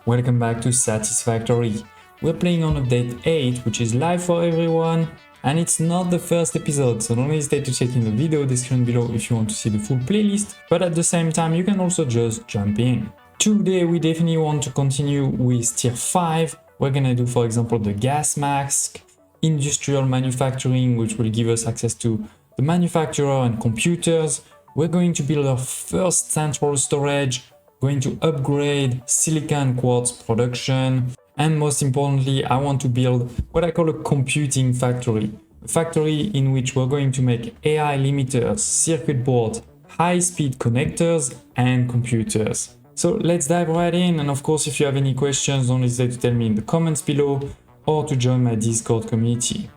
Welcome back to Satisfactory. We're playing on update 8, which is live for everyone, and it's not the first episode, so don't hesitate to check in the video description below if you want to see the full playlist, but at the same time you can also just jump in. Today we definitely want to continue with tier 5. We're gonna do, for example, the gas mask, industrial manufacturing, which will give us access to the manufacturer and computers. We're going to build our first central storage, going to upgrade silicon quartz production, and most importantly, I want to build what I call a computing factory. A factory in which we're going to make AI limiters, circuit boards, high-speed connectors, and computers. So let's dive right in, and of course, if you have any questions, don't hesitate to tell me in the comments below or to join my Discord community.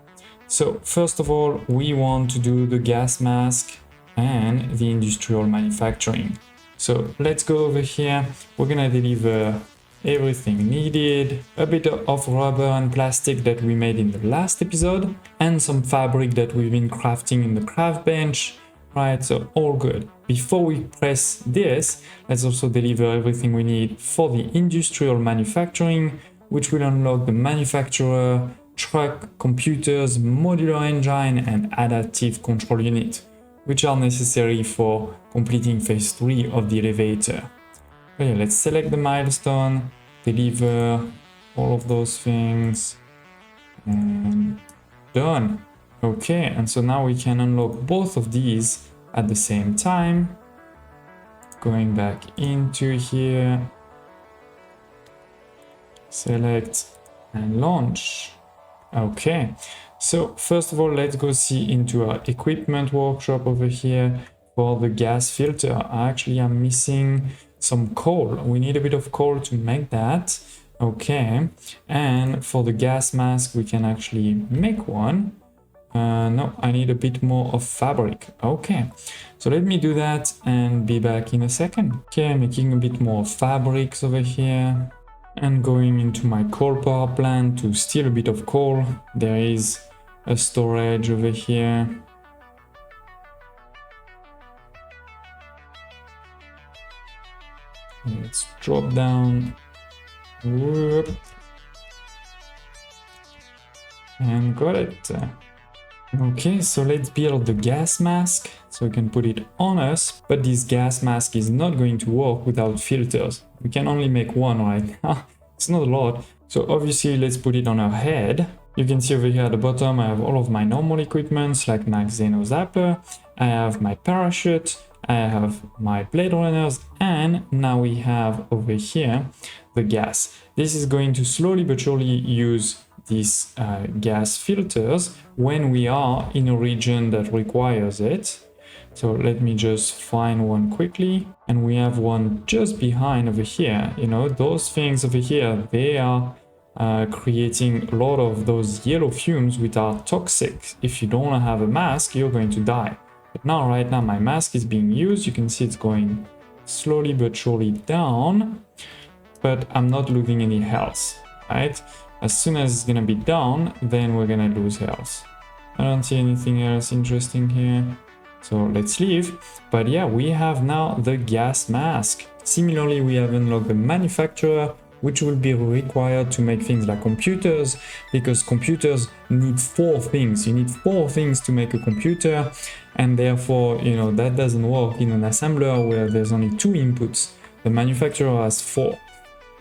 So first of all, we want to do the gas mask and the industrial manufacturing. So let's go over here. We're gonna deliver everything needed, a bit of rubber and plastic that we made in the last episode, and some fabric that we've been crafting in the craft bench. Right, so all good. Before we press this, let's also deliver everything we need for the industrial manufacturing, which will unlock the manufacturer, truck, computers, modular engine, and adaptive control unit, which are necessary for completing phase 3 of the elevator. Okay, let's select the milestone, deliver all of those things, and done. Okay, and so now we can unlock both of these at the same time. Going back into here, select and launch. Okay, so first of all, let's go see into our equipment workshop over here for the gas filter. I actually am missing some coal. We need a bit of coal to make that. Okay, and for the gas mask, we can actually make one. No, I need a bit more of fabric. Okay, so let me do that and be back in a second. Okay, making a bit more fabrics over here and going into my coal power plant to steal a bit of coal. There is a storage over here. Let's drop down. Whoop. And got it. Okay, so let's build the gas mask so we can put it on us, but this gas mask is not going to work without filters. We can only make one right now. It's not a lot. So obviously let's put it on our head. You can see over here at the bottom I have all of my normal equipments like my Xeno Zapper, I have my parachute, I have my blade runners, and now we have over here the gas. This is going to slowly but surely use these gas filters when we are in a region that requires it. So let me just find one quickly, and we have one just behind over here. You know, those things over here, they are creating a lot of those yellow fumes which are toxic. If you don't have a mask, you're going to die. But now, right now, my mask is being used. You can see it's going slowly but surely down, but I'm not losing any health, right? As soon as it's gonna be down, then we're gonna lose health. I don't see anything else interesting here, so let's leave. But yeah, we have now the gas mask. Similarly, we have unlocked the manufacturer, which will be required to make things like computers, because computers need 4 things. You need 4 things to make a computer, and therefore, you know, that doesn't work in an assembler where there's only 2 inputs. The manufacturer has 4.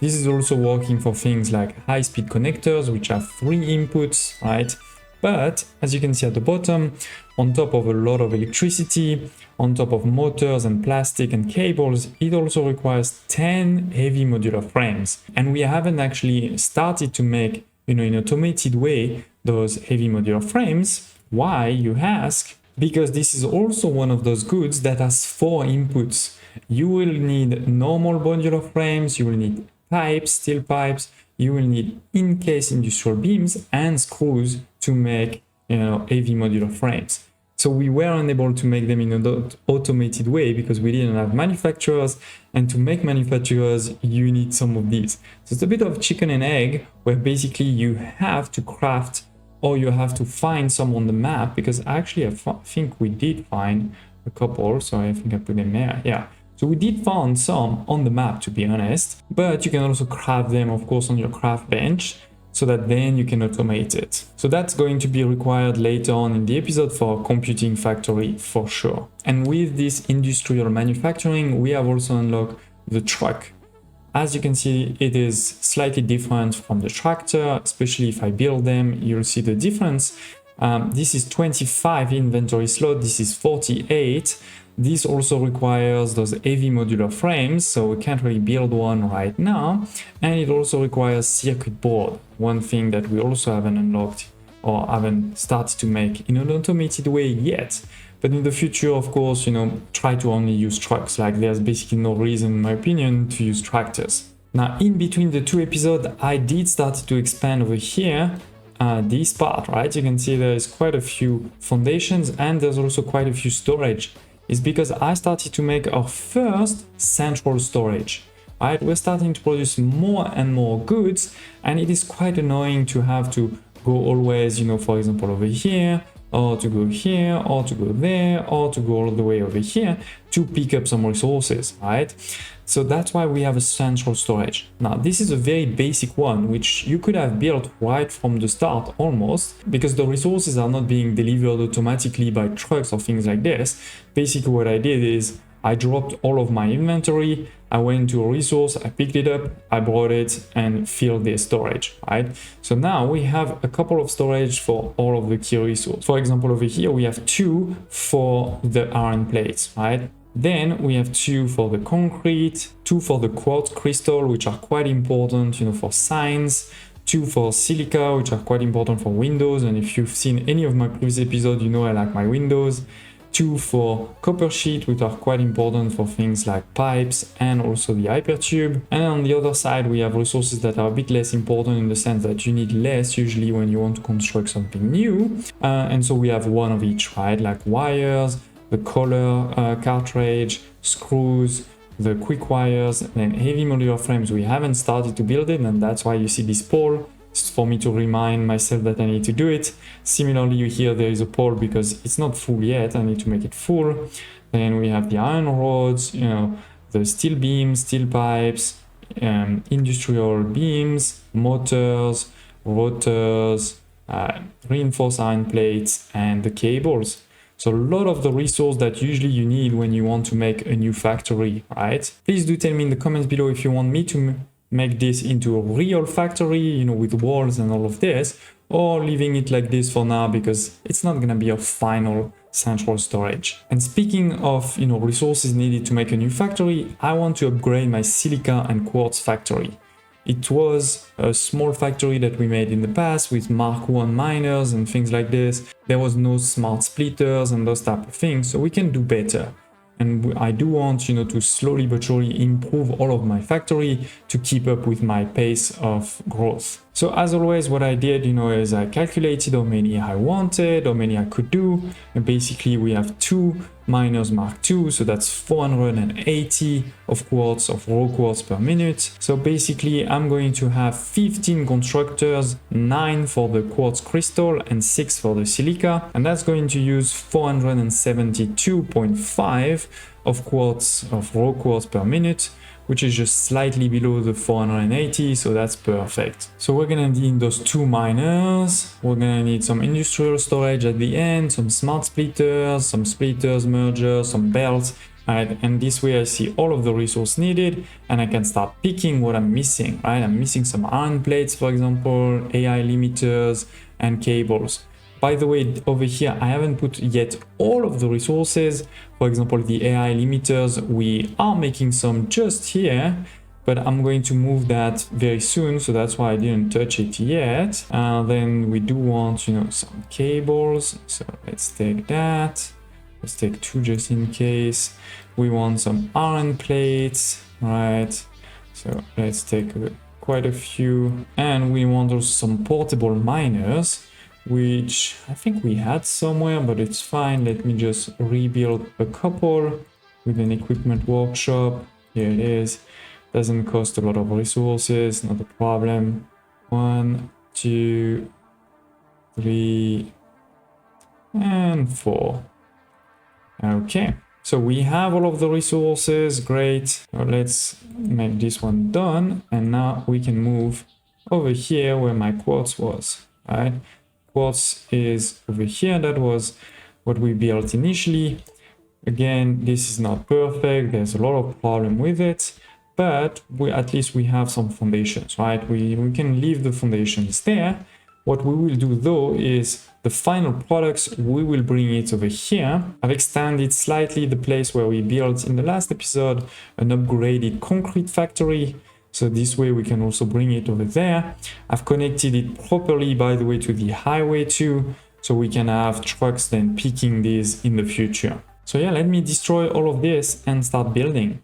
This is also working for things like high-speed connectors, which have 3 inputs, right? But as you can see at the bottom, on top of a lot of electricity, on top of motors and plastic and cables, it also requires 10 heavy modular frames. And we haven't actually started to make, you know, in an automated way, those heavy modular frames. Why, you ask? Because this is also one of those goods that has 4 inputs. You will need normal modular frames, you will need pipes, steel pipes, you will need in-case industrial beams and screws to make, you know, heavy modular frames. So we were unable to make them in an automated way because we didn't have manufacturers, and to make manufacturers you need some of these. So it's a bit of chicken and egg, where basically you have to craft or you have to find some on the map, because actually I think we did find a couple, so I think I put them there. Yeah, So we did find some on the map, to be honest, but you can also craft them, of course, on your craft bench, so that then you can automate it. So that's going to be required later on in the episode for a computing factory for sure. And with this industrial manufacturing, we have also unlocked the truck. As you can see, it is slightly different from the tractor, especially if I build them, you'll see the difference. This is 25 inventory slot, this is 48. This also requires those heavy modular frames, so we can't really build one right now. And it also requires circuit board, one thing that we also haven't unlocked or haven't started to make in an automated way yet. But in the future, of course, try to only use trucks. Like there's basically no reason, in my opinion, to use tractors. Now, in between the two episodes, I did start to expand over here. This part, right? You can see there is quite a few foundations and there's also quite a few storage. It's because I started to make our first central storage. Right? We're starting to produce more and more goods, and it is quite annoying to have to go always, for example, over here, or to go here, or to go there, or to go all the way over here to pick up some resources, right? So that's why we have a central storage. Now, this is a very basic one, which you could have built right from the start almost, because the resources are not being delivered automatically by trucks or things like this. Basically, what I did is I dropped all of my inventory, I went to a resource, I picked it up, I brought it and filled the storage, right? So now we have a couple of storage for all of the key resources. For example, over here, we have 2 for the iron plates, right? Then we have 2 for the concrete, 2 for the quartz crystal, which are quite important, for signs, 2 for silica, which are quite important for windows. And if you've seen any of my previous episodes, I like my windows. 2 for copper sheet, which are quite important for things like pipes and also the hypertube. And on the other side, we have resources that are a bit less important in the sense that you need less usually when you want to construct something new. And so we have 1 of each, right? Like wires, the color cartridge, screws, the quick wires, and then heavy modular frames. We haven't started to build it, and that's why you see this pole. It's for me to remind myself that I need to do it. Similarly, here there is a pole because it's not full yet. I need to make it full. Then we have the iron rods, the steel beams, steel pipes, industrial beams, motors, rotors, reinforced iron plates, and the cables. So a lot of the resource that usually you need when you want to make a new factory, right? Please do tell me in the comments below if you want me to make this into a real factory, with walls and all of this, or leaving it like this for now because it's not gonna be a final central storage. And speaking of, resources needed to make a new factory, I want to upgrade my silica and quartz factory. It was a small factory that we made in the past with Mark 1 miners and things like this. There was no smart splitters and those type of things, so we can do better. And I do want, to slowly but surely improve all of my factory to keep up with my pace of growth. So as always, what I did, is I calculated how many I wanted, how many I could do. And basically we have 2 miners Mark II, so that's 480 of quartz, of raw quartz per minute. So basically I'm going to have 15 constructors, 9 for the quartz crystal and 6 for the silica. And that's going to use 472.5 of quartz, of raw quartz per minute, which is just slightly below the 480, so that's perfect. So we're gonna need those 2 miners, we're gonna need some industrial storage at the end, some smart splitters, some splitters, mergers, some belts, right? And this way I see all of the resource needed and I can start picking what I'm missing, right? I'm missing some iron plates, for example, AI limiters and cables. By the way, over here, I haven't put yet all of the resources. For example, the AI limiters, we are making some just here, but I'm going to move that very soon. So that's why I didn't touch it yet. Then we do want, some cables. So let's take that. Let's take 2 just in case. We want some iron plates, right? So let's take quite a few. And we want also some portable miners, which I think we had somewhere, but it's fine. Let me just rebuild a couple with an equipment workshop. Here it is. Doesn't cost a lot of resources, not a problem. 1, 2, 3, and 4. Okay, So we have all of the resources, great. So let's make this one done. And now we can move over here where my quartz was, right? Quartz is over here. That was what we built initially. Again, this is not perfect. There's a lot of problem with it, but at least we have some foundations, right? We can leave the foundations there. What we will do though is the final products, we will bring it over here. I've extended slightly the place where we built in the last episode an upgraded concrete factory. So this way we can also bring it over there. I've connected it properly, by the way, to the highway too. So we can have trucks then picking these in the future. So yeah, let me destroy all of this and start building.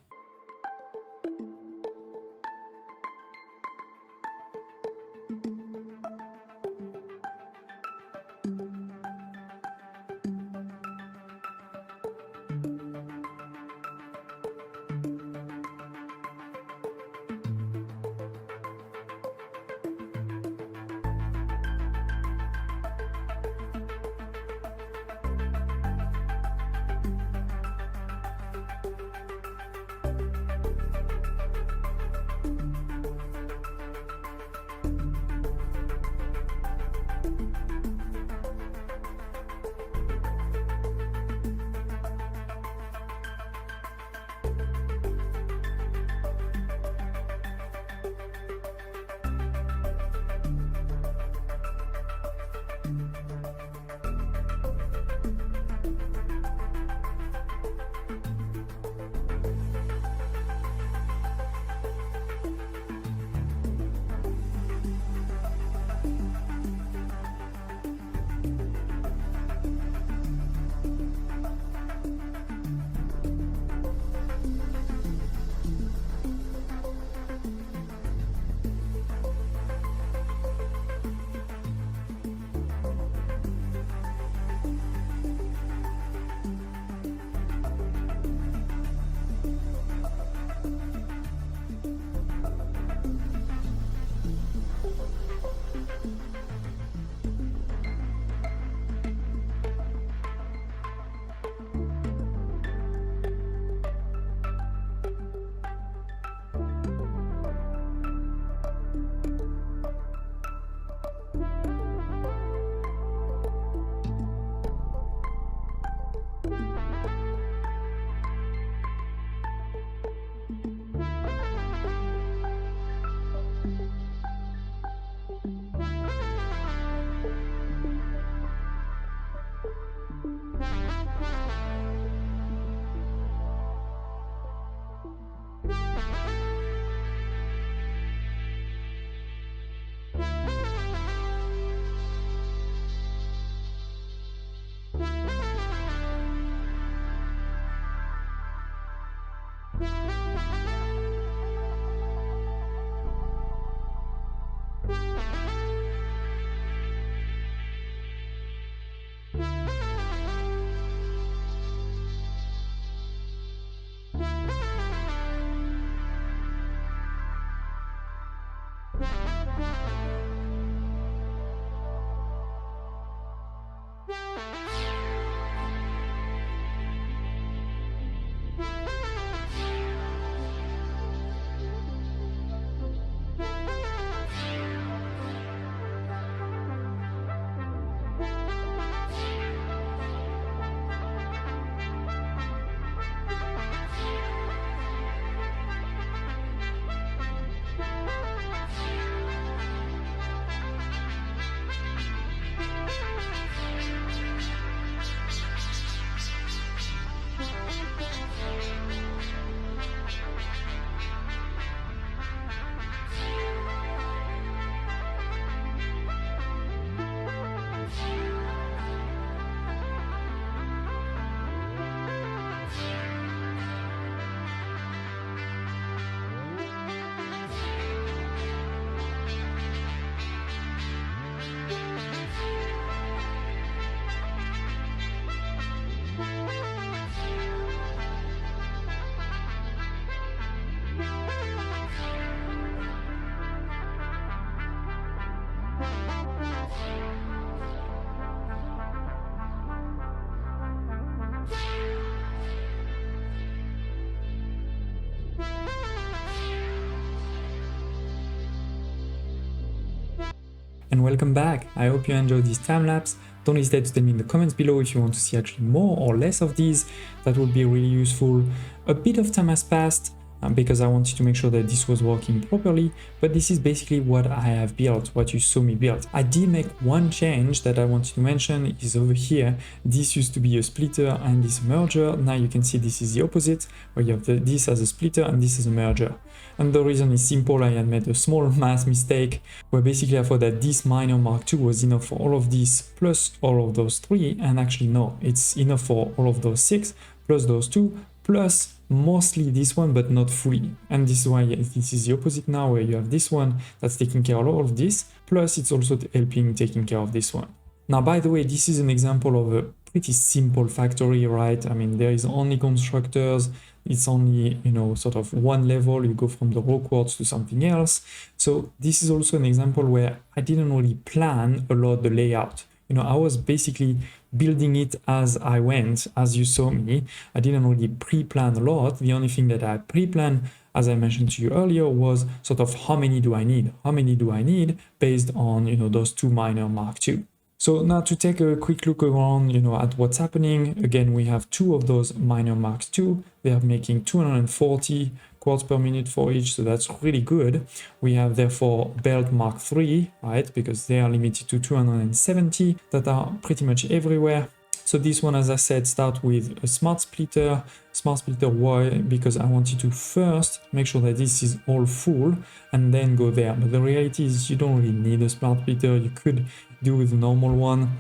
and welcome back. I hope you enjoyed this time lapse. Don't hesitate to tell me in the comments below if you want to see actually more or less of these. That would be really useful. A bit of time has passed because I wanted to make sure that this was working properly, but this is basically what I have built, what you saw me build. I did make one change that I wanted to mention is over here. This used to be a splitter and this merger. Now you can see this is the opposite, where you have this as a splitter and this is a merger. And the reason is simple. I had made a small math mistake where basically I thought that this minor Mark II was enough for all of these plus all of those three, and actually no, it's enough for all of those 6 plus those 2 plus mostly this one, but not fully. And this is why this is the opposite now, where you have this one that's taking care of all of this, plus it's also helping taking care of this one. Now, by the way, this is an example of a pretty simple factory, right? I mean, there is only constructors. It's only, you know, sort of one level. You go from the raw quartz to something else. So this is also an example where I didn't really plan a lot the layout. You know, I was basically building it as I went, as you saw me. I didn't really pre-plan a lot. The only thing that I pre-planned, as I mentioned to you earlier, was sort of how many do I need? How many do I need based on, you know, those 2 minor Mark II. So now to take a quick look around, you know, at what's happening. Again, we have 2 of those minor Mark II. They are making 240 quartz per minute for each, so that's really good. We have therefore belt Mark III, right, because they are limited to 270 that are pretty much everywhere. So this one, as I said, start with a smart splitter. Smart splitter, why? Because I wanted to first make sure that this is all full and then go there. But the reality is you don't really need a smart splitter. You could do with a normal one.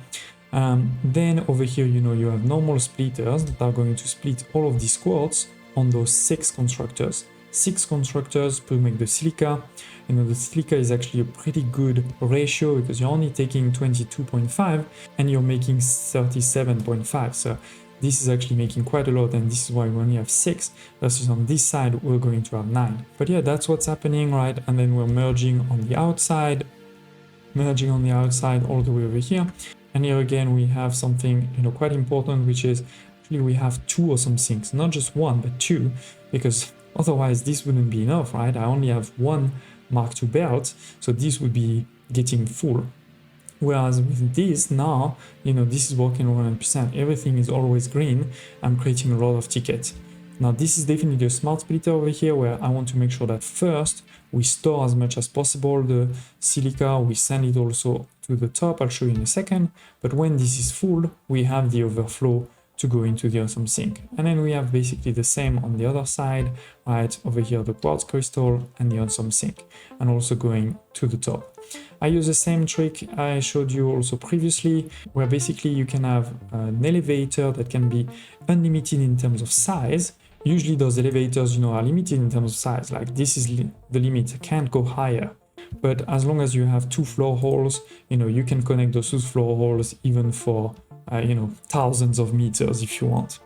Then over here, you know, you have normal splitters that are going to split all of these quartz on those 6 constructors. 6 constructors to make the silica. You know, the silica is actually a pretty good ratio because you're only taking 22.5 and you're making 37.5. So this is actually making quite a lot, and this is why we only have 6 versus on this side we're going to have 9. But yeah, that's what's happening, right? And then we're merging on the outside all the way over here. And here again we have something, you know, quite important, which is actually we have 2 awesome sinks, not just 1 but 2, because otherwise this wouldn't be enough, right? I only have 1 Mark II belt, so this would be getting full. Whereas with this now, you know, this is working 100%. Everything is always green. I'm creating a lot of tickets. Now this is definitely a smart splitter over here, where I want to make sure that first we store as much as possible the silica. We send it also to the top. I'll show you in a second. But when this is full, we have the overflow to go into the awesome sink. And then we have basically the same on the other side, right? Over here, the quartz crystal and the awesome sink, and also going to the top. I use the same trick I showed you also previously, where basically you can have an elevator that can be unlimited in terms of size. Usually those elevators, you know, are limited in terms of size, like this is the limit, can't go higher. But as long as you have 2 floor holes, you know, you can connect those 2 floor holes even for you know, thousands of meters if you want.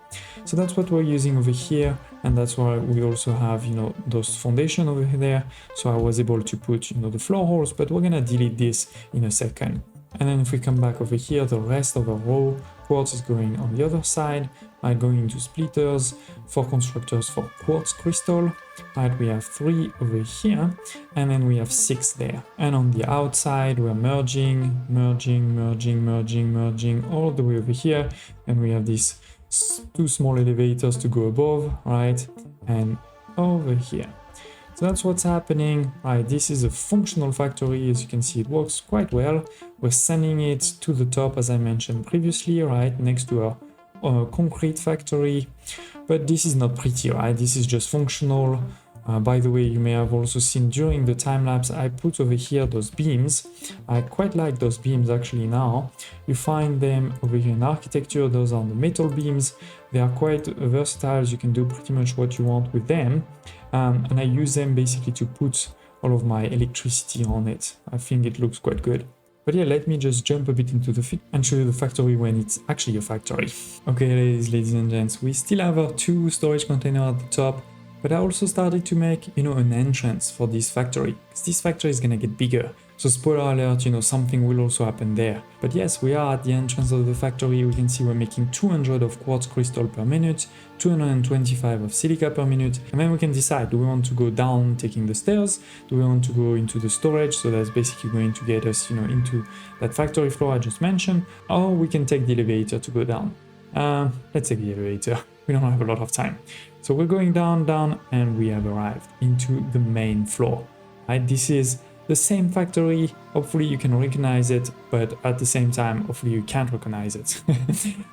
So that's what we're using over here, and that's why we also have, you know, those foundation over there. So I was able to put, you know, the floor holes, but we're gonna delete this in a second. And then if we come back over here, the rest of our row quartz is going on the other side, right, going into splitters, 4 constructors for quartz crystal, right, we have 3 over here, and then we have 6 there. And on the outside, we're merging all the way over here, and we have these 2 small elevators to go above, right, and over here. So that's what's happening, right? This is a functional factory. As you can see, it works quite well. We're sending it to the top, as I mentioned previously, right, next to our concrete factory. But this is not pretty, right? This is just functional. By the way, you may have also seen during the time lapse, I put over here those beams. I quite like those beams actually now. You find them over here in architecture. Those are the metal beams. They are quite versatile. You can do pretty much what you want with them. And I use them basically to put all of my electricity on it. I think it looks quite good. But yeah, let me just jump a bit into the fit and show you the factory when it's actually a factory. Okay, ladies and gents, we still have our 2 storage containers at the top. But I also started to make, an entrance for this factory, because this factory is gonna get bigger. So spoiler alert, something will also happen there. But yes, we are at the entrance of the factory. We can see we're making 200 of quartz crystal per minute, 225 of silica per minute. And then we can decide, do we want to go down taking the stairs? Do we want to go into the storage? So that's basically going to get us, into that factory floor I just mentioned. Or we can take the elevator to go down. Let's take the elevator. We don't have a lot of time. So we're going down, and we have arrived into the main floor. Right? This is the same factory. Hopefully you can recognize it, but at the same time, hopefully you can't recognize it.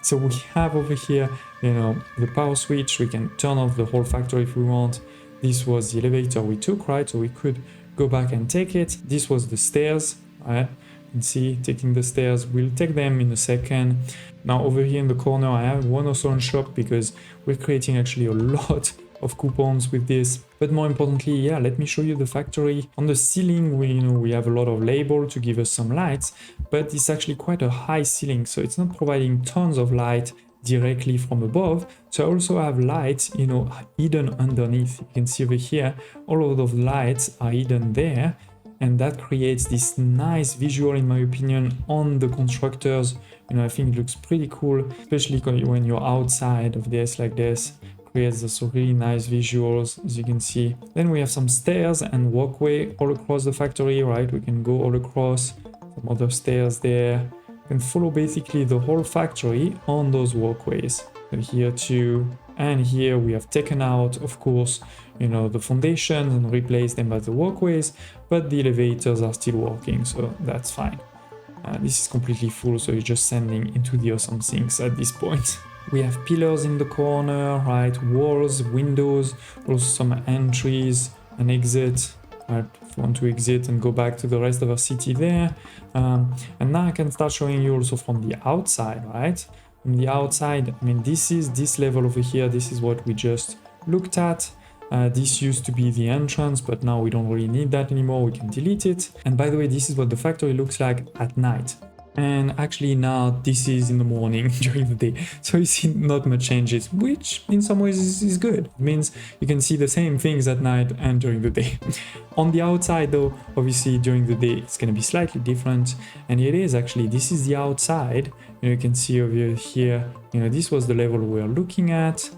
So we have over here, the power switch. We can turn off the whole factory if we want. This was the elevator we took, right? So we could go back and take it. This was the stairs, right? You can see taking the stairs. We'll take them in a second. Now over here in the corner, I have one Oscillator shop because we're creating actually a lot of coupons with this. But more importantly, yeah, let me show you the factory. On the ceiling, we have a lot of label to give us some lights, but it's actually quite a high ceiling, so it's not providing tons of light directly from above. So I also have lights, hidden underneath. You can see over here, all of those lights are hidden there, and that creates this nice visual, in my opinion, on the constructors. I think it looks pretty cool, especially when you're outside of this like this. Creates some really nice visuals, as you can see. Then we have some stairs and walkway all across the factory, right? We can go all across, some other stairs there. We can follow basically the whole factory on those walkways. And here too, and here we have taken out, of course, the foundations and replaced them by the walkways, but the elevators are still working, so that's fine. This is completely full, so you're just sending into the awesome things at this point. We have pillars in the corner, right? Walls, windows, also some entries, an exit. Right? If you want to exit and go back to the rest of our city there. And now I can start showing you also from the outside, right? From the outside, this is this level over here. This is what we just looked at. This used to be the entrance, but now we don't really need that anymore. We can delete it. And by the way, this is what the factory looks like at night. And actually now this is in the morning during the day. So you see not much changes, which in some ways is good. It means you can see the same things at night and during the day. On the outside though, obviously during the day it's going to be slightly different. And it is actually, this is the outside. You can see over here, this was the level we are looking at.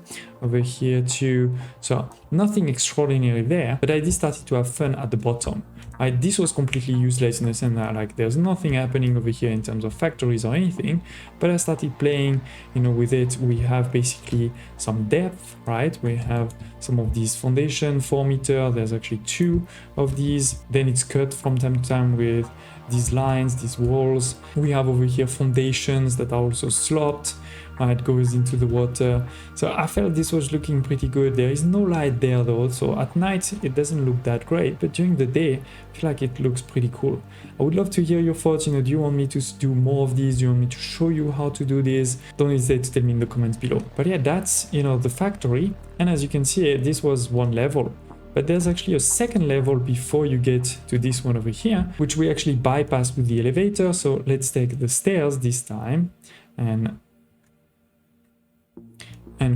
Over here too. So nothing extraordinary there, but I did start to have fun at the bottom. This was completely useless in the sense that there's nothing happening over here in terms of factories or anything, but I started playing, with it. We have basically some depth, right? We have some of these foundation 4 meter. There's actually 2 of these. Then it's cut from time to time with these lines, these walls. We have over here foundations that are also sloped. It goes into the water. So I felt this was looking pretty good. There is no light there though, so at night it doesn't look that great, but during the day I feel like it looks pretty cool. I would love to hear your thoughts. Do you want me to do more of these? Do you want me to show you how to do this? Don't hesitate to tell me in the comments below. But yeah, that's the factory, and as you can see, this was one level. But there's actually a second level before you get to this one over here, which we actually bypass with the elevator. So let's take the stairs this time and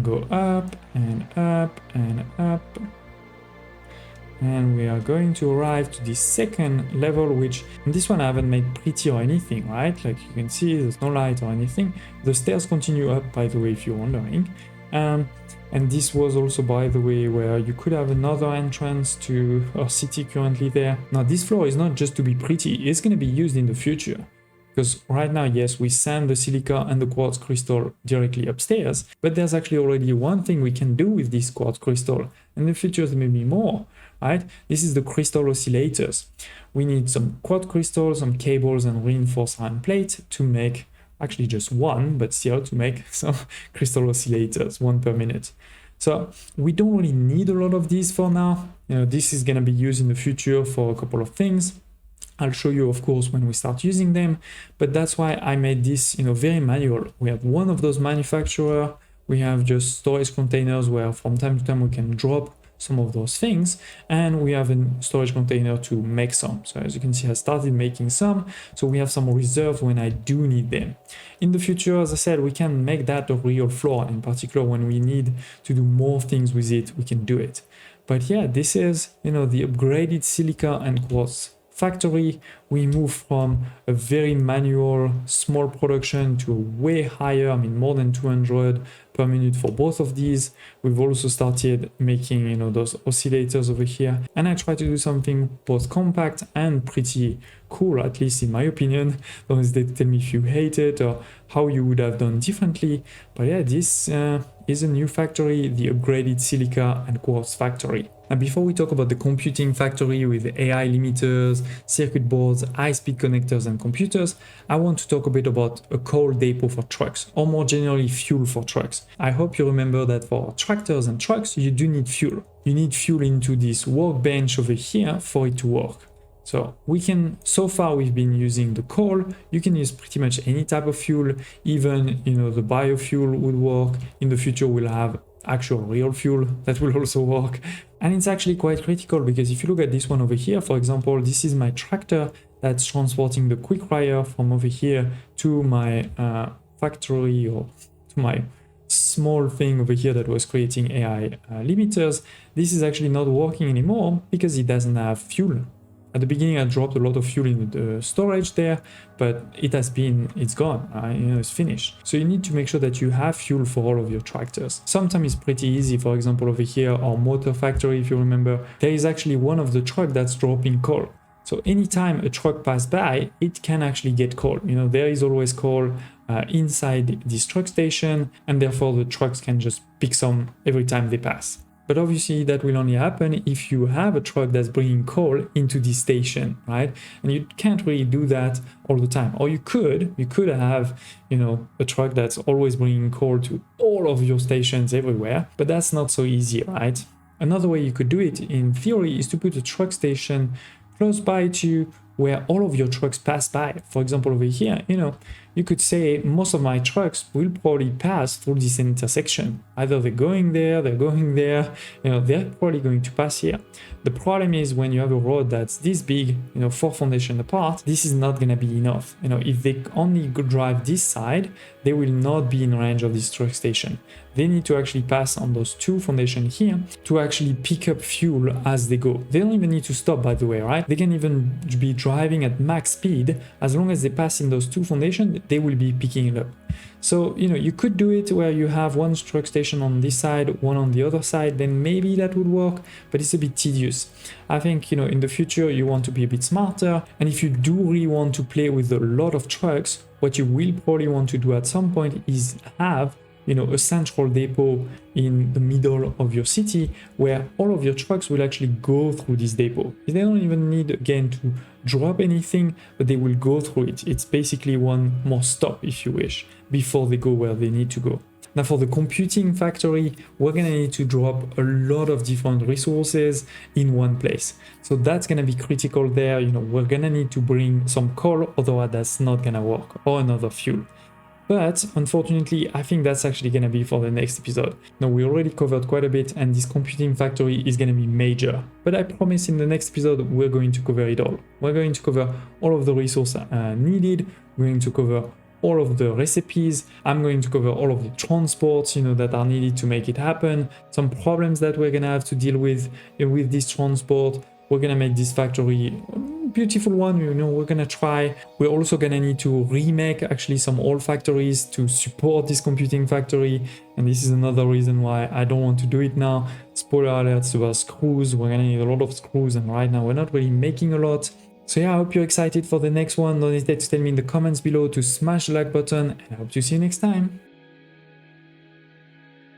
go up and up and up. And we are going to arrive to this second level, which this one I haven't made pretty or anything, right? Like you can see, there's no light or anything. The stairs continue up, by the way, if you're wondering. And this was also, by the way, where you could have another entrance to our city currently there. Now, this floor is not just to be pretty, it's going to be used in the future. Because right now, yes, we send the silica and the quartz crystal directly upstairs, but there's actually already one thing we can do with this quartz crystal. In the future, there may be more, right? This is the crystal oscillators. We need some quartz crystals, some cables, and reinforced iron plate to make, actually just one, but still to make some crystal oscillators, 1 per minute. So we don't really need a lot of these for now. This is going to be used in the future for a couple of things. I'll show you, of course, when we start using them, but that's why I made this, very manual. We have one of those manufacturers. We have just storage containers where from time to time we can drop some of those things, and we have a storage container to make some. So as you can see, I started making some, so we have some reserves when I do need them. In the future, as I said, we can make that a real floor. In particular, when we need to do more things with it, we can do it. But yeah, this is, the upgraded silica and quartz factory. We move from a very manual, small production to a way higher, more than 200 per minute for both of these. We've also started making, those oscillators over here. And I try to do something both compact and pretty cool, at least in my opinion. Don't hesitate to tell me if you hate it or how you would have done differently. But yeah, this is a new factory, the upgraded silica and quartz factory. Now, before we talk about the computing factory with AI limiters, circuit boards, high-speed connectors and computers, I want to talk a bit about a coal depot for trucks, or more generally fuel for trucks. I hope you remember that for tractors and trucks, you do need fuel. You need fuel into this workbench over here for it to work. So so far we've been using the coal. You can use pretty much any type of fuel, even, the biofuel would work. In the future, we'll have actual real fuel that will also work. And it's actually quite critical because if you look at this one over here, for example, this is my tractor that's transporting the quick wire from over here to my factory, or to my small thing over here that was creating AI limiters. This is actually not working anymore because it doesn't have fuel. At the beginning, I dropped a lot of fuel in the storage there, but it's gone, it's finished. So you need to make sure that you have fuel for all of your tractors. Sometimes it's pretty easy. For example, over here, our motor factory, if you remember, there is actually one of the trucks that's dropping coal. So anytime a truck passes by, it can actually get coal. There is always coal inside this truck station, and therefore the trucks can just pick some every time they pass. But obviously that will only happen if you have a truck that's bringing coal into this station, right? And you can't really do that all the time. Or you could have, a truck that's always bringing coal to all of your stations everywhere, but that's not so easy, right? Another way you could do it in theory is to put a truck station close by to where all of your trucks pass by. For example, over here, you could say most of my trucks will probably pass through this intersection. Either they're going there, they're probably going to pass here. The problem is when you have a road that's this big, 4 foundations apart, this is not gonna be enough. If they only drive this side, they will not be in range of this truck station. They need to actually pass on those 2 foundations here to actually pick up fuel as they go. They don't even need to stop, by the way, right? They can even be driving at max speed. As long as they pass in those 2 foundations, they will be picking it up. So, you could do it where you have one truck station on this side, one on the other side, then maybe that would work, but it's a bit tedious. I think, in the future, you want to be a bit smarter. And if you do really want to play with a lot of trucks, what you will probably want to do at some point is have a central depot in the middle of your city where all of your trucks will actually go through this depot. They don't even need, again, to drop anything, but they will go through it. It's basically one more stop, if you wish, before they go where they need to go. Now for the computing factory, we're gonna need to drop a lot of different resources in one place. So that's gonna be critical there. We're gonna need to bring some coal, otherwise that's not gonna work, or another fuel. But unfortunately, I think that's actually going to be for the next episode. Now, we already covered quite a bit, and this computing factory is going to be major. But I promise in the next episode, we're going to cover it all. We're going to cover all of the resources needed. We're going to cover all of the recipes. I'm going to cover all of the transports, that are needed to make it happen. Some problems that we're going to have to deal with this transport. We're going to make this factory beautiful one, we're gonna try. We're also gonna need to remake actually some old factories to support this computing factory, and this is another reason why I don't want to do it now. Spoiler alerts about screws. We're gonna need a lot of screws, and right now we're not really making a lot. So yeah, I hope you're excited for the next one. Don't hesitate to tell me in the comments below to smash the like button, and I hope to see you next time.